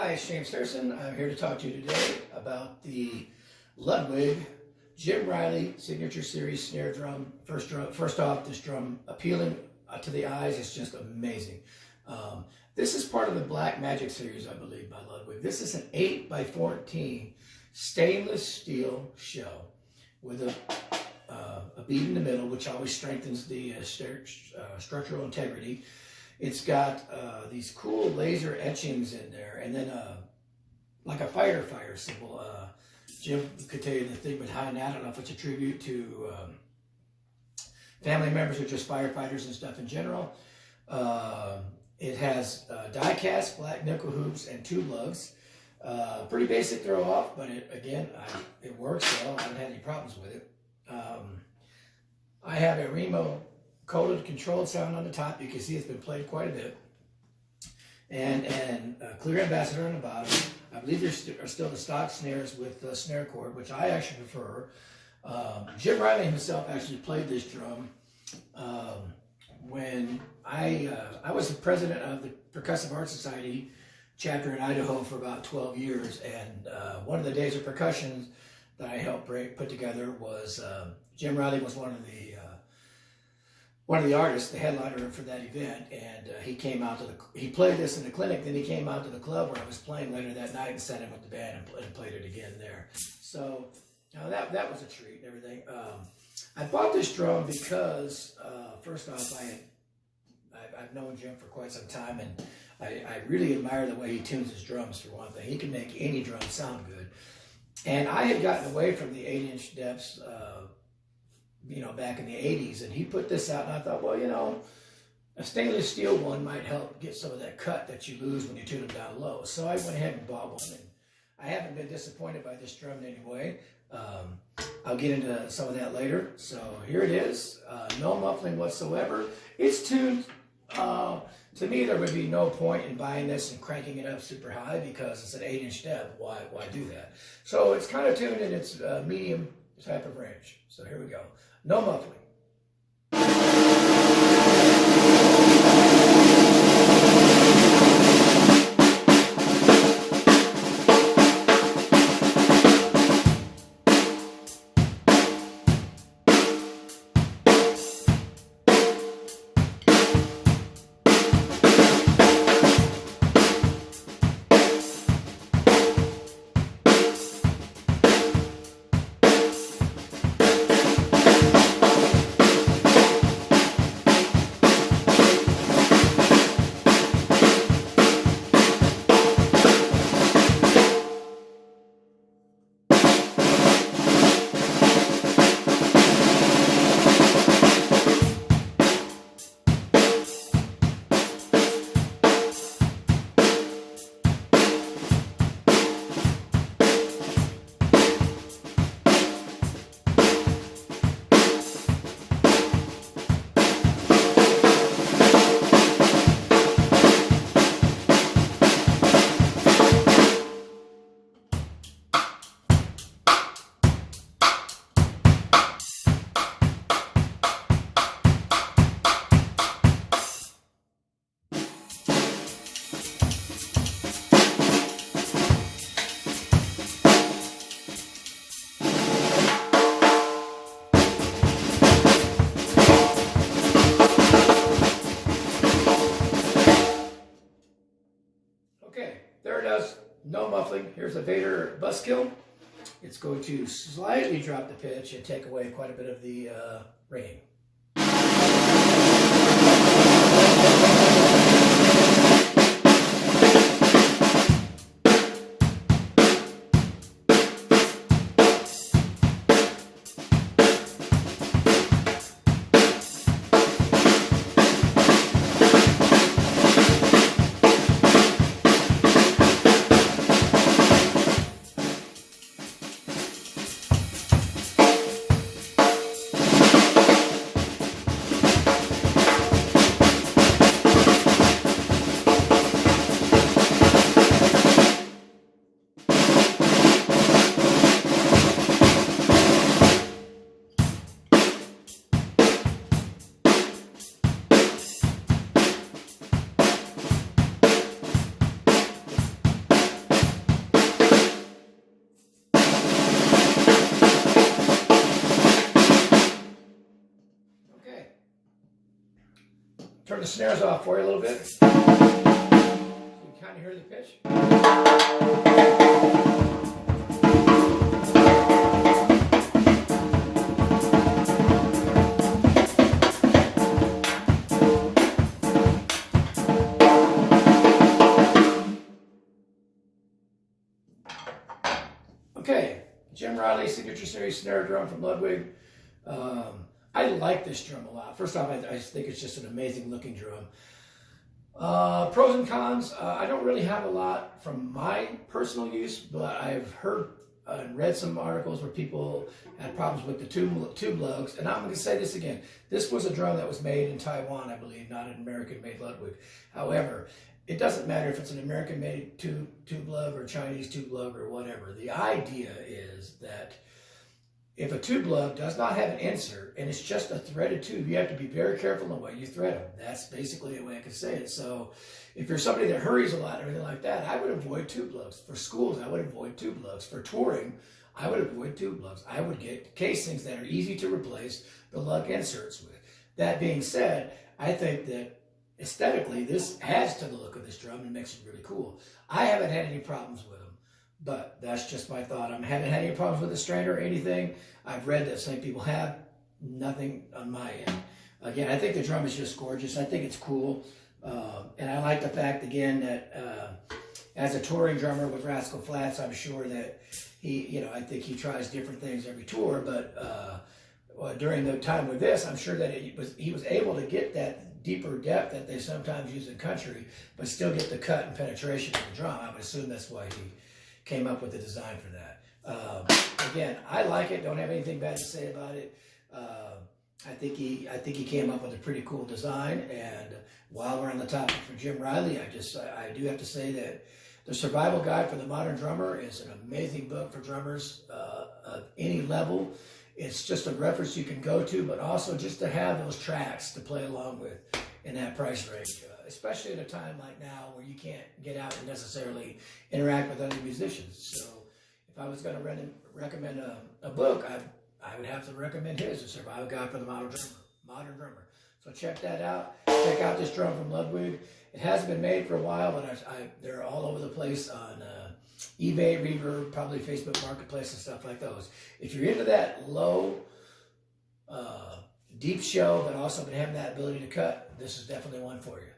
Hi, it's James I'm here to talk to you today about the Ludwig Jim Riley Signature Series snare drum. First off, this drum appealing to the eyes is just amazing. This is part of the Black Magic series, I believe, by Ludwig. This is an 8x14 stainless steel shell with a bead in the middle, which always strengthens the structural integrity. It's got these cool laser etchings in there, and then like a fire symbol. Jim could tell you the thing behind that. I don't know if it's a tribute to family members or just firefighters and stuff in general. It has die-cast black nickel hoops and 2 lugs. Pretty basic throw off, but it works well. I haven't had any problems with it. I have a Remo coated controlled sound on the top. You can see it's been played quite a bit. And a clear ambassador on the bottom. I believe there are still the stock snares with the snare cord, which I actually prefer. Jim Riley himself actually played this drum when I was the president of the Percussive Art Society chapter in Idaho for about 12 years, and one of the days of percussion that I helped put together was Jim Riley was one of the artists, the headliner for that event, and he came out to he played this in the clinic, then he came out to the club where I was playing later that night and sat in with the band and played it again there. So that was a treat and everything. I bought this drum because first off, I've known Jim for quite some time, and I really admire the way he tunes his drums, for one thing. He can make any drum sound good. And I had gotten away from the 8-inch depths back in the 80s, and he put this out, and I thought, well, a stainless steel one might help get some of that cut that you lose when you tune them down low. So I went ahead and bought one, and I haven't been disappointed by this drum in any way. I'll get into some of that later. So here it is, no muffling whatsoever. It's tuned. To me, there would be no point in buying this and cranking it up super high because it's an 8-inch depth. Why do that? So it's kind of tuned in its medium type of range. So here we go. No muffling. Okay, there it is. No muffling. Here's a Vader buskill. It's going to slightly drop the pitch and take away quite a bit of the ringing. the snares off for you a little bit. So you can kind of hear the pitch. Okay, Jim Riley Signature Series snare drum from Ludwig. I like this drum a lot. First off, I think it's just an amazing looking drum. Pros and cons, I don't really have a lot from my personal use, but I've heard and read some articles where people had problems with the tube lugs. And I'm going to say this again. This was a drum that was made in Taiwan, I believe, not an American-made Ludwig. However, it doesn't matter if it's an American-made tube lug or Chinese tube lug or whatever. The idea is that if a tube lug does not have an insert and it's just a threaded tube, you have to be very careful in the way you thread them. That's basically the way I can say it. So if you're somebody that hurries a lot and everything like that, I would avoid tube lugs. For schools, I would avoid tube lugs. For touring, I would avoid tube lugs. I would get casings that are easy to replace the lug inserts with. That being said, I think that aesthetically, this adds to the look of this drum and makes it really cool. I haven't had any problems with them. But that's just my thought. I haven't had any problems with the strainer or anything. I've read that some people have. Nothing on my end. Again, I think the drum is just gorgeous. I think it's cool. And I like the fact, again, that as a touring drummer with Rascal Flatts, I'm sure that he, I think he tries different things every tour. But during the time with this, I'm sure that he was able to get that deeper depth that they sometimes use in country, but still get the cut and penetration of the drum. I would assume that's why he came up with the design for that. Again, I like it. Don't have anything bad to say about it. I think he came up with a pretty cool design. And while we're on the topic for Jim Riley, I do have to say that the Survival Guide for the Modern Drummer is an amazing book for drummers of any level. It's just a reference you can go to, but also just to have those tracks to play along with in that price range. Especially at a time like now where you can't get out and necessarily interact with other musicians. So if I was going to recommend a book, I would have to recommend his, The Survival Guide for the Modern Drummer. So check that out. Check out this drum from Ludwig. It hasn't been made for a while, but they're all over the place on eBay, Reverb, probably Facebook Marketplace and stuff like those. If you're into that low, deep show, but also having that ability to cut, this is definitely one for you.